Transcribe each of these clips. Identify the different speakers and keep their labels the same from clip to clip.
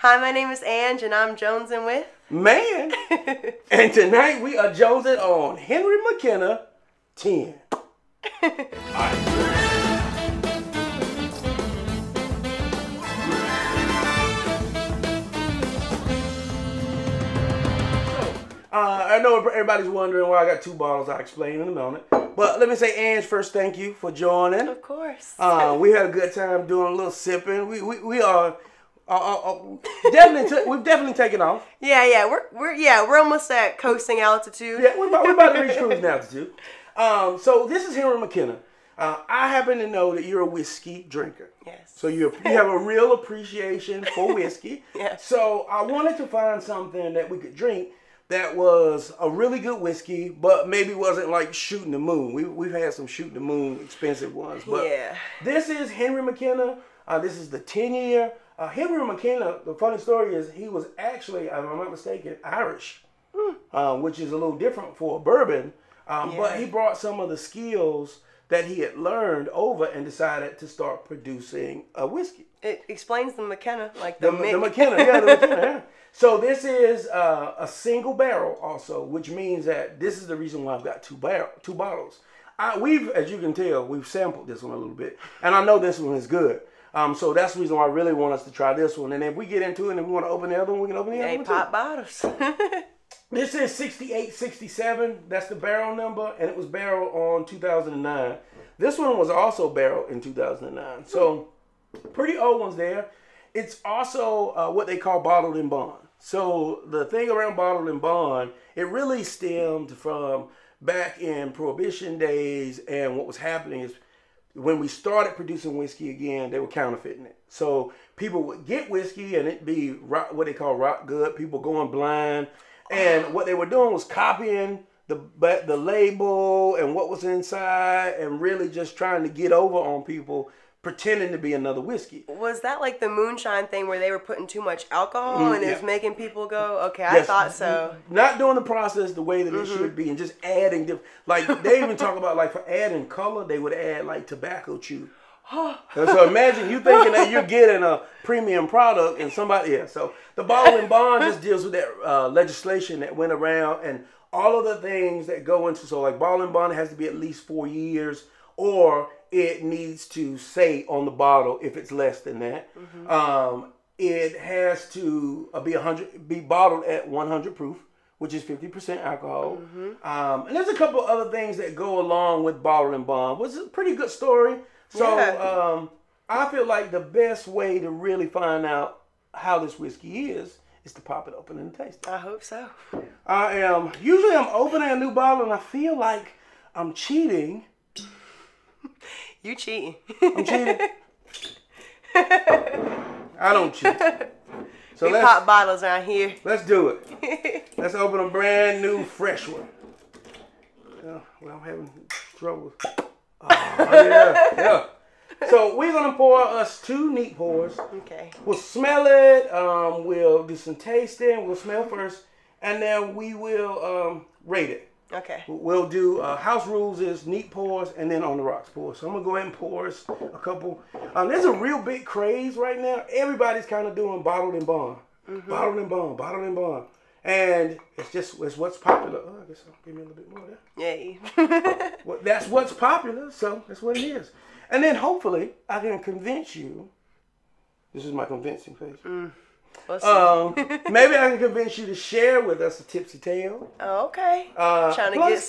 Speaker 1: Hi, my name is Ange, and I'm Jonesing with
Speaker 2: Man. And tonight we are jonesing on Henry McKenna 10. I know everybody's wondering why I got two bottles. I'll explain in a moment. But let me say, Ange, first, thank you for joining.
Speaker 1: Of course.
Speaker 2: We had a good time doing a little sipping. We are definitely we've definitely taken off.
Speaker 1: Yeah, we're almost at coasting altitude.
Speaker 2: Yeah, we're about to reach cruising altitude. So this is Henry McKenna. I happen to know that you're a whiskey drinker.
Speaker 1: Yes.
Speaker 2: So you have a real appreciation for whiskey.
Speaker 1: Yes.
Speaker 2: So I wanted to find something that we could drink that was a really good whiskey, but maybe wasn't like shooting the moon. We've had some shooting the moon expensive ones, but
Speaker 1: yeah.
Speaker 2: This is Henry McKenna. This is the 10-year. Henry McKenna, the funny story is he was actually, if I'm not mistaken, Irish, which is a little different for a bourbon. But he brought some of the skills that he had learned over and decided to start producing a whiskey.
Speaker 1: It explains the McKenna, like the
Speaker 2: McKenna, yeah, the McKenna. Yeah. So this is a single barrel also, which means that this is the reason why I've got two bottles. As you can tell, we've sampled this one a little bit, and I know this one is good. So that's the reason why I really want us to try this one. And if we get into it and we want to open the other one, we can open the other one too.
Speaker 1: Pop bottles.
Speaker 2: This is 6867. That's the barrel number, and it was barreled on 2009. This one was also barreled in 2009. So pretty old ones there. It's also what they call bottled in bond. So the thing around bottled in bond, it really stemmed from back in Prohibition days, and what was happening is when we started producing whiskey again, they were counterfeiting it. So people would get whiskey and it'd be what they call rock good, people going blind. And what they were doing was copying the label and what was inside and really just trying to get over on people, pretending to be another whiskey.
Speaker 1: Was that like the moonshine thing where they were putting too much alcohol and it was making people go, okay,
Speaker 2: yes.
Speaker 1: I thought so.
Speaker 2: Not doing the process the way that it should be and just adding, like they even talk about like for adding color, they would add like tobacco chew. So imagine you thinking that you're getting a premium product and somebody else. So the bottle and bond just deals with that legislation that went around and all of the things that go into, so like bottle and bond has to be at least 4 years, or it needs to say on the bottle if it's less than that. It has to be bottled at 100 proof, which is 50% alcohol. And there's a couple other things that go along with bottle and bond, which is a pretty good story. So I feel like the best way to really find out how this whiskey is to pop it open and taste it.
Speaker 1: I hope so.
Speaker 2: Usually I'm opening a new bottle and I feel like I'm cheating.
Speaker 1: You cheating.
Speaker 2: I'm cheating. I don't cheat. So
Speaker 1: we pop bottles around here.
Speaker 2: Let's do it. Let's open a brand new fresh one. Well, I'm having trouble. Yeah. So we're gonna pour us 2 neat pours.
Speaker 1: Okay.
Speaker 2: We'll smell it. We'll do some tasting. We'll smell first, and then we will rate it.
Speaker 1: Okay.
Speaker 2: We'll do house rules is neat pours and then on the rocks pours. So I'm gonna go ahead and pour us a couple. There's a real big craze right now. Everybody's kind of doing bottled and bond, bottled and bond, bottled and bond. And it's what's popular. Oh, I guess I'll give me a little bit more there.
Speaker 1: Yay.
Speaker 2: Well, that's what's popular, so that's what it is. And then hopefully I can convince you. This is my convincing face. Maybe I can convince you to share with us a tipsy tale.
Speaker 1: Oh, okay. Trying to get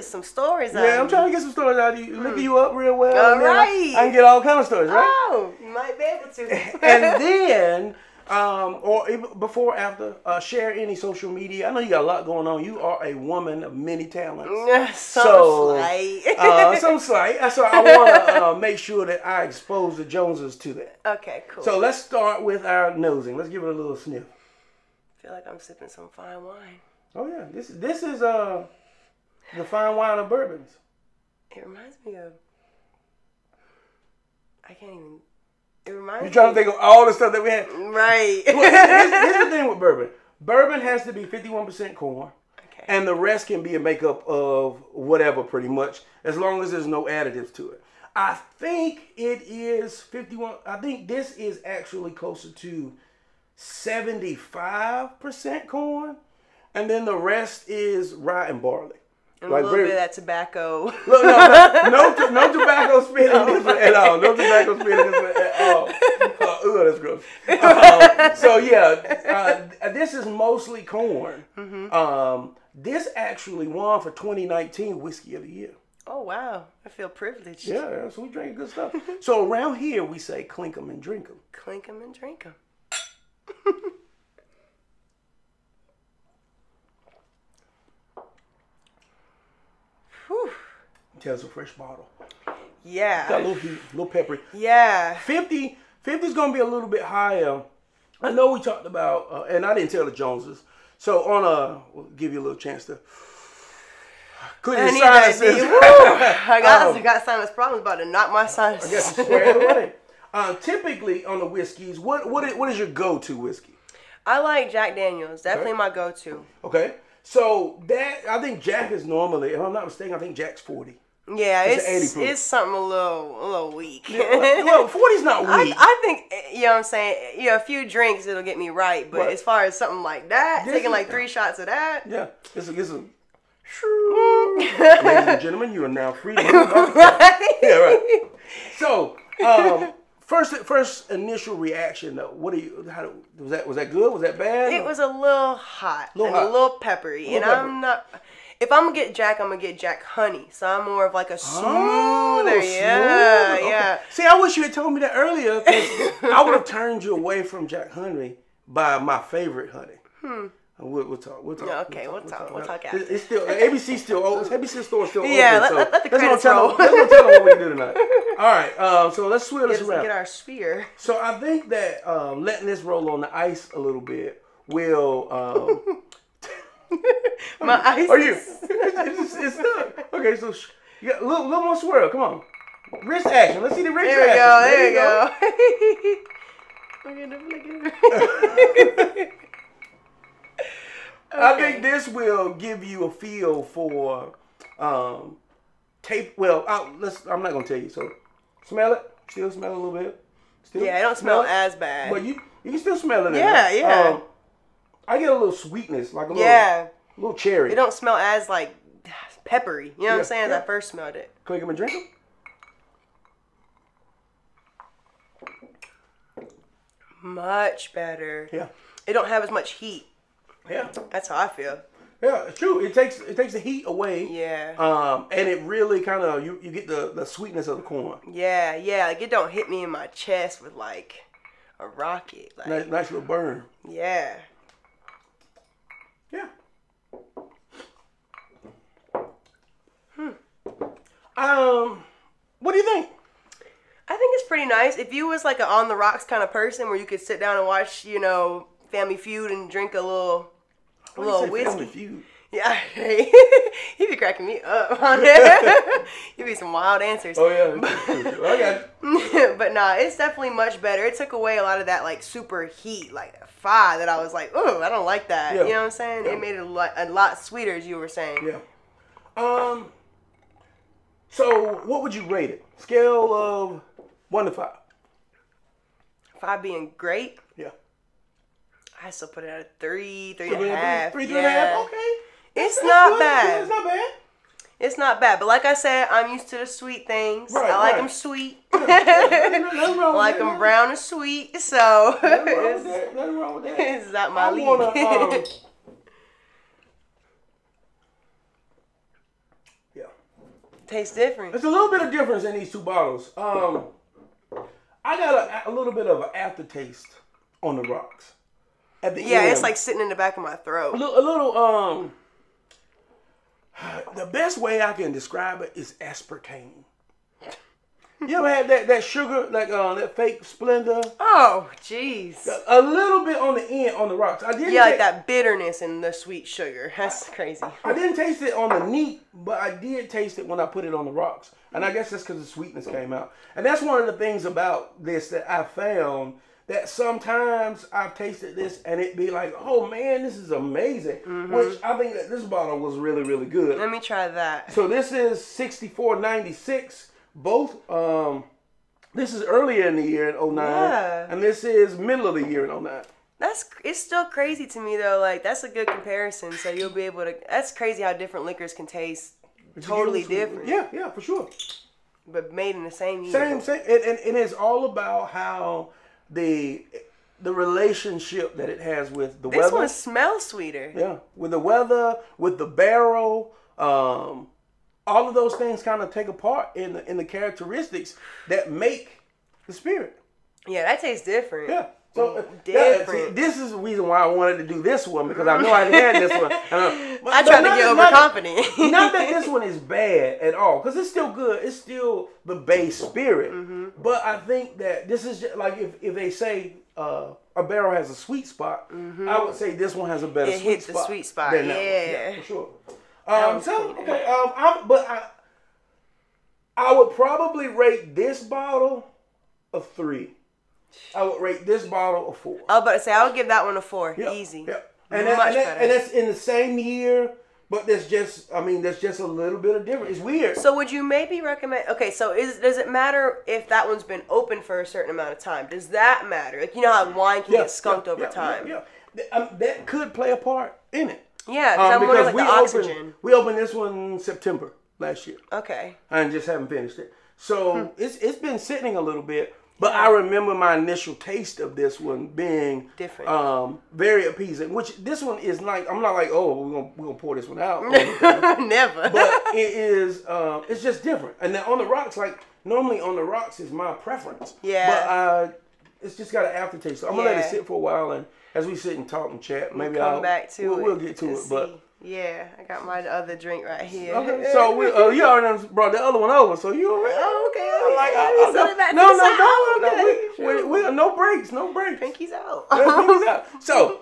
Speaker 1: some stories out of you.
Speaker 2: Yeah, I'm trying to get some stories out of you. Looking you up real well.
Speaker 1: All right.
Speaker 2: I can get all kinds of stories, right?
Speaker 1: Oh, you might be able to.
Speaker 2: And then or even before, after, share any social media. I know you got a lot going on. You are a woman of many talents.
Speaker 1: Some slight.
Speaker 2: Some slight. So I want to make sure that I expose the Joneses to that.
Speaker 1: Okay, cool.
Speaker 2: So let's start with our nosing. Let's give it a little sniff.
Speaker 1: I feel like I'm sipping some fine wine.
Speaker 2: Oh yeah, this is the fine wine of bourbons.
Speaker 1: It reminds me of. I can't even. It reminds
Speaker 2: You're trying to think of all the stuff that we had.
Speaker 1: Right.
Speaker 2: Well, here's the thing with bourbon. Bourbon has to be 51% corn.
Speaker 1: Okay.
Speaker 2: And the rest can be a makeup of whatever, pretty much, as long as there's no additives to it. I think it is 51. I think this is actually closer to 75% corn, and then the rest is rye and barley.
Speaker 1: And like a little bit of that tobacco.
Speaker 2: No tobacco spinning this one at all. No tobacco spinning this one at all. That's gross. So yeah, this is mostly corn. Mm-hmm. This actually won for 2019 Whiskey of the Year.
Speaker 1: Oh wow, I feel privileged.
Speaker 2: Yeah, so we drink good stuff. So around here we say clink 'em and drink 'em.
Speaker 1: Clink 'em and drink 'em. Whew. Tells a fresh bottle. Yeah. Got a little heat, a little peppery. Yeah. 50 is going to be a little bit higher. I know we talked about, and I didn't tell the Joneses. So we'll give you a little chance to clear your sinuses. I got sinus problems, about to knock my sinuses.
Speaker 2: I guess square it away. Typically on the whiskeys, what is your go-to whiskey?
Speaker 1: I like Jack Daniels. Definitely my go-to.
Speaker 2: Okay. So I think Jack is normally, if I'm not mistaken, I think Jack's 40.
Speaker 1: Yeah, it's something a little weak.
Speaker 2: Yeah, well, 40's not weak.
Speaker 1: I think, you know what I'm saying, a few drinks it'll get me right, but as far as something like that, taking like 3 shots of that.
Speaker 2: Yeah, it's a ladies and gentlemen, you are now free to right? Yeah, right. So, first initial reaction though, was that good? Was that bad?
Speaker 1: It was a little hot, a little peppery, I'm not. If I'm gonna get Jack, I'm gonna get Jack Honey. So I'm more of like a smoother. Yeah, okay. Yeah.
Speaker 2: See, I wish you had told me that earlier, because I would have turned you away from Jack Honey by my favorite honey. We'll talk.
Speaker 1: Yeah, okay, we'll talk after.
Speaker 2: It's still ABC still open. ABC store still open.
Speaker 1: Yeah, let the credits roll.
Speaker 2: Let's go tell them what we do tonight. All right, so let's swirl this around.
Speaker 1: Get our sphere.
Speaker 2: So I think that letting this roll on the ice a little bit will.
Speaker 1: My ice.
Speaker 2: Are you? It's done. Okay, so you got a little more swirl. Come on. Wrist action. Let's see the wrist action.
Speaker 1: There you go.
Speaker 2: I think this will give you a feel for tape. Well, I'm not gonna tell you. So smell it. Still smell it a little bit. Still.
Speaker 1: Yeah, it don't smell as bad.
Speaker 2: But you can still smell it.
Speaker 1: Yeah.
Speaker 2: I get a little sweetness, like a little cherry.
Speaker 1: It don't smell as like peppery. You know what I'm saying? As I first smelled it.
Speaker 2: Clink 'em and drink 'em.
Speaker 1: Much better.
Speaker 2: Yeah.
Speaker 1: It don't have as much heat.
Speaker 2: Yeah.
Speaker 1: That's how I feel.
Speaker 2: Yeah, it's true. It takes the heat away.
Speaker 1: Yeah.
Speaker 2: And it really kind of you get the sweetness of the corn.
Speaker 1: Yeah. Like it don't hit me in my chest with like a rocket. Like
Speaker 2: nice little burn.
Speaker 1: Yeah.
Speaker 2: Yeah. What do you think?
Speaker 1: I think it's pretty nice. If you was like an on the rocks kind of person where you could sit down and watch, Family Feud and drink a little whiskey.
Speaker 2: Family Feud?
Speaker 1: Yeah, he be cracking me up on there. He be some wild answers.
Speaker 2: Oh yeah, I got it.
Speaker 1: But nah, it's definitely much better. It took away a lot of that like super heat, like fire that I was like, ooh, I don't like that. Yeah. You know what I'm saying? Yeah. It made it a lot sweeter, as you were saying.
Speaker 2: Yeah. So what would you rate it? Scale of 1 to 5.
Speaker 1: 5 being great.
Speaker 2: Yeah.
Speaker 1: I still put it at a 3, 3.5.
Speaker 2: 3.5. Okay.
Speaker 1: It's not bad.
Speaker 2: Yeah, it's not bad.
Speaker 1: It's not bad, but like I said, I'm used to the sweet things.
Speaker 2: Right,
Speaker 1: I like them sweet.
Speaker 2: Nothing wrong
Speaker 1: I like them brown and sweet. So
Speaker 2: nothing wrong with that.
Speaker 1: It's not my league.
Speaker 2: Yeah.
Speaker 1: Tastes different.
Speaker 2: There's a little bit of difference in these two bottles. I got a little bit of an aftertaste on the rocks. At the end.
Speaker 1: It's like sitting in the back of my throat.
Speaker 2: A little the best way I can describe it is aspartame. You ever had that sugar, like that fake Splenda?
Speaker 1: Oh, jeez.
Speaker 2: A little bit on the end on the rocks. I didn't.
Speaker 1: Like that bitterness in the sweet sugar. That's crazy.
Speaker 2: I didn't taste it on the neat, but I did taste it when I put it on the rocks. And I guess that's because the sweetness came out. And that's one of the things about this that I found, that sometimes I've tasted this and it be like, oh man, this is amazing. Mm-hmm. Which I think that this bottle was really, really good.
Speaker 1: Let me try that.
Speaker 2: So this is 64.96. Both, this is earlier in the year in 09. Yeah. And this is middle of the year in 09.
Speaker 3: It's still crazy to me though. Like that's a good comparison. So you'll be able to. That's crazy how different liquors can taste. Totally different.
Speaker 2: Yeah, for sure.
Speaker 3: But made in the same year.
Speaker 2: Same. And it's all about how the relationship that it has with the weather.
Speaker 3: This one smells sweeter.
Speaker 2: Yeah, with the weather, with the barrel, all of those things kind of take a part in the characteristics that make the spirit.
Speaker 3: Yeah, that tastes different.
Speaker 2: Yeah. So
Speaker 3: different.
Speaker 2: This is the reason why I wanted to do this one, because I know I had this one.
Speaker 3: I tried to get overconfident.
Speaker 2: Not that this one is bad at all, because it's still good. It's still the base spirit. Mm-hmm. But I think that this is just like if they say a barrel has a sweet spot, mm-hmm. I would say this one has a better sweet spot. It hits the
Speaker 3: sweet spot. Yeah,
Speaker 2: for sure. I would probably rate this bottle a 3. I would rate this bottle a 4.
Speaker 3: I was about to say, I would give that one a 4.
Speaker 2: Yep.
Speaker 3: Easy.
Speaker 2: Yep. And that's in the same year, but there's just a little bit of difference. It's weird.
Speaker 3: So would you maybe recommend, okay, so does it matter if that one's been open for a certain amount of time? Does that matter? Like, you know how wine can get skunked over time?
Speaker 2: Yeah. That could play a part in it.
Speaker 3: Yeah, I'm wondering like the oxygen.
Speaker 2: We opened this one September last year.
Speaker 3: Okay.
Speaker 2: I just haven't finished it. So it's been sitting a little bit. But I remember my initial taste of this one being
Speaker 3: different,
Speaker 2: very appeasing. Which this one is like, I'm not like, oh, we're gonna pour this one out.
Speaker 3: Never.
Speaker 2: But it is, it's just different. And then on the rocks, like normally on the rocks is my preference.
Speaker 3: Yeah.
Speaker 2: But it's just got an aftertaste. So I'm gonna let it sit for a while, and as we sit and talk and chat, maybe
Speaker 3: we'll get to
Speaker 2: it. But
Speaker 3: yeah, I got my other drink right here.
Speaker 2: Okay. So you already brought the other one over, so you already.
Speaker 3: Oh, okay.
Speaker 2: No, no breaks.
Speaker 3: Pinky's out.
Speaker 2: Pinky's out. So,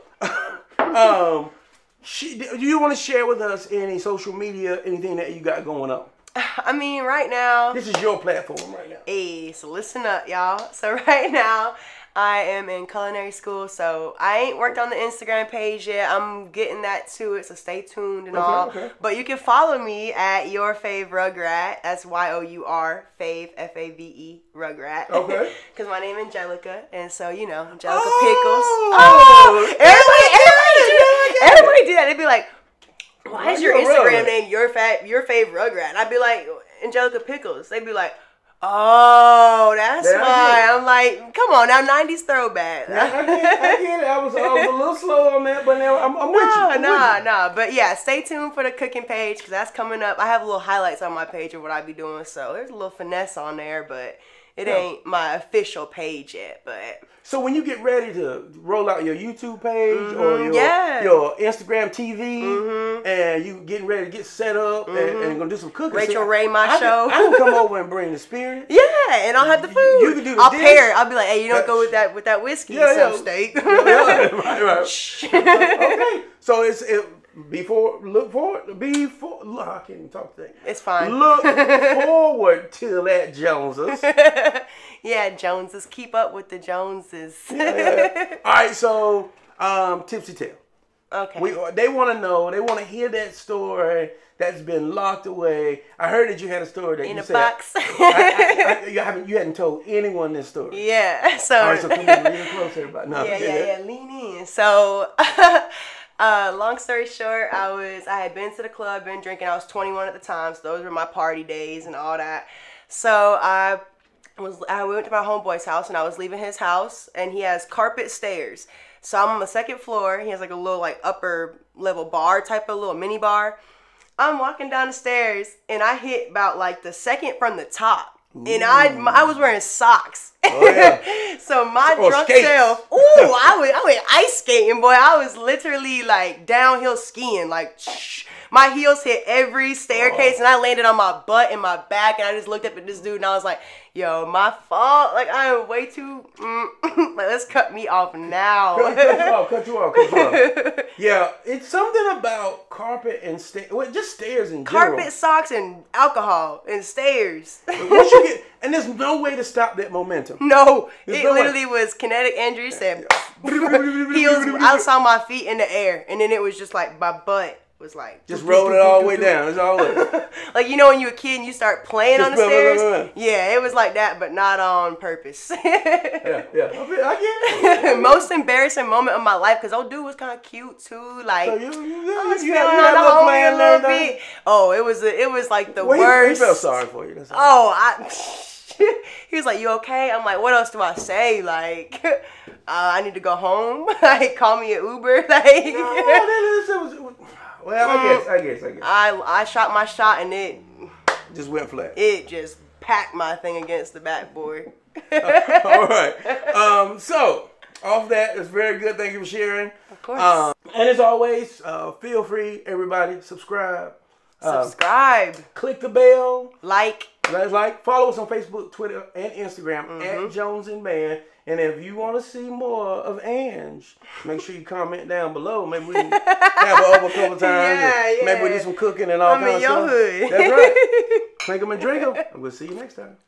Speaker 2: do you want to share with us any social media, anything that you got going on?
Speaker 3: I mean, right now.
Speaker 2: This is your platform right now.
Speaker 3: Hey, so listen up, y'all. So right now, I am in culinary school, so I ain't worked on the Instagram page yet. I'm getting that to it, so stay tuned and all. Okay. But you can follow me at Your Fave Rugrat. That's YOUR Fave FAVE Rugrat. Okay. Because my name is Angelica, and so Angelica Pickles. Oh, everybody do that. They'd be like, "Why is your Instagram name Your Fave Rugrat?" And I'd be like, Angelica Pickles. They'd be like, oh, that's why. I'm like, come on now, 90s throwback.
Speaker 2: I get it. I was a little slow on that, but now I'm with you.
Speaker 3: Nah. But yeah, stay tuned for the cooking page because that's coming up. I have little highlights on my page of what I be doing, so there's a little finesse on there, but it ain't my official page yet. But
Speaker 2: so when you get ready to roll out your YouTube page or your Instagram TV, and you getting ready to get set up and gonna do some cooking,
Speaker 3: Rachel Ray, my show.
Speaker 2: I can come over and bring the spirit.
Speaker 3: Yeah, and I'll have the food. You can do the I'll pair it. I'll be like, hey, you don't go with that whiskey, steak.
Speaker 2: Right. Okay, so I can't even talk today.
Speaker 3: It's fine.
Speaker 2: Look forward to that Joneses.
Speaker 3: Yeah, Joneses. Keep up with the Joneses.
Speaker 2: Yeah. All right, so Tipsy Tale.
Speaker 3: Okay.
Speaker 2: They want to know. They want to hear that story that's been locked away. I heard that you had a story that
Speaker 3: in
Speaker 2: a
Speaker 3: said, box.
Speaker 2: You hadn't told anyone this story.
Speaker 3: Yeah. So.
Speaker 2: All right, so come on, lean close, everybody. No,
Speaker 3: yeah. Lean in. So. Long story short, I had been to the club, been drinking. I was 21 at the time, so those were my party days and all that. So I went to my homeboy's house, and I was leaving his house, and he has carpet stairs. So I'm on the second floor. He has like a little like upper level bar type of little mini bar. I'm walking down the stairs, and I hit about like the second from the top. And I was wearing socks. Oh, yeah. So my drunk self, I went ice skating, boy. I was literally like downhill skiing, like my heels hit every staircase, and I landed on my butt and my back, and I just looked up at this dude, and I was like, yo, my fault. Like, I am way too, like, let's cut me off now.
Speaker 2: Cut you off. Yeah, it's something about carpet and stairs, just stairs in general.
Speaker 3: Carpet, socks, and alcohol, and stairs.
Speaker 2: Once you get, and there's no way to stop that momentum.
Speaker 3: No, it literally was kinetic energy. Said, I saw my feet in the air, and then it was just like my butt was like
Speaker 2: just rolled it all the way down. It's all the
Speaker 3: like, you know, when you were a kid and you start playing on the stairs. Yeah, it was like that, but not on purpose.
Speaker 2: yeah. I get it.
Speaker 3: Most embarrassing moment of my life, because old dude was kind of cute too. Like,
Speaker 2: so you had a little playing a little bit.
Speaker 3: Oh, it was like the worst.
Speaker 2: He felt sorry for you. That's
Speaker 3: he was like, "You okay?" I'm like, "What else do I say? Like, I need to go home. Like, call me an Uber." Like,
Speaker 2: well, I guess.
Speaker 3: I shot my shot and it
Speaker 2: just went flat.
Speaker 3: It just packed my thing against the backboard.
Speaker 2: All right. So off that, it's very good. Thank you for sharing.
Speaker 3: Of course.
Speaker 2: And as always, feel free, everybody, subscribe.
Speaker 3: Click
Speaker 2: the bell.
Speaker 3: Like.
Speaker 2: Follow us on Facebook, Twitter, and Instagram at Jones and Mann. And if you want to see more of Ange, make sure you comment down below. Maybe we can have her over a couple times.
Speaker 3: Yeah.
Speaker 2: Maybe we do some cooking and all kinds of stuff.
Speaker 3: Hood.
Speaker 2: That's right. Drink them and drink them. And we'll see you next time.